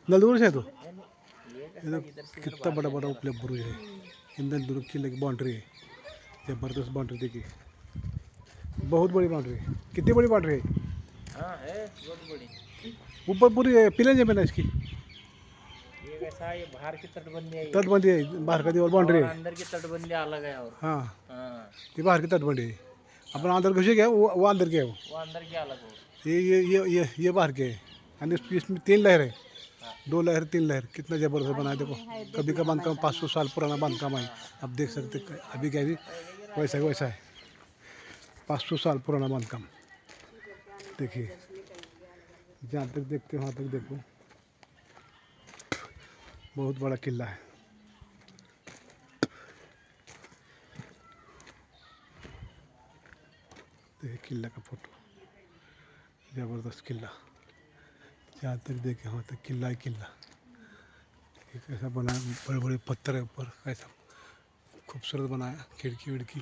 नलदुर्ग से है तो ये ये तो इधर से कितना बड़ा बड़ा उपलब्ध बुरुज है। इंदन दुर्ग किले की बाउंड्री है, जबरदस्त बाउंड्री देखिए, बहुत बड़ी बाउंड्री है। कितनी बड़ी बाउंड्री है? हाँ है बहुत बड़ी। ऊपर पूरी पिलर जमीन है इसकी, ये कैसा है, ये बाहर की तटबंदी है ये, तटबंदी है, बाहर का दीवार बाउंड्री और है। अंदर की तटबंदी अलग है। और हाँ, हाँ, ये बाहर की तटबंदी है। अपना अंदर घुसे गया, वो अंदर के है वो। वो अंदर की अलग हो। ये बाहर के है, यानी इसमें 3 लहर है। हाँ 2 लहर 3 लहर, कितना ज़बरदस्त बनाया देखो। कभी का बांधकाम 500 साल पुराना बांधकाम है। हाँ आप देख सकते अभी क्या भी वैसा वैसा है, 500 साल पुराना बांधकाम। देखिए, जहाँ तक देखते हो वहाँ तक देखो, बहुत बड़ा किला है। देखिए किला का फोटो, ज़बरदस्त किला। जहाँ तक देखे वहाँ तक किला ही किला। ये कैसा बना, बड़े बड़े पत्थर है ऊपर, कैसा खूबसूरत बनाया, खिड़की विड़की।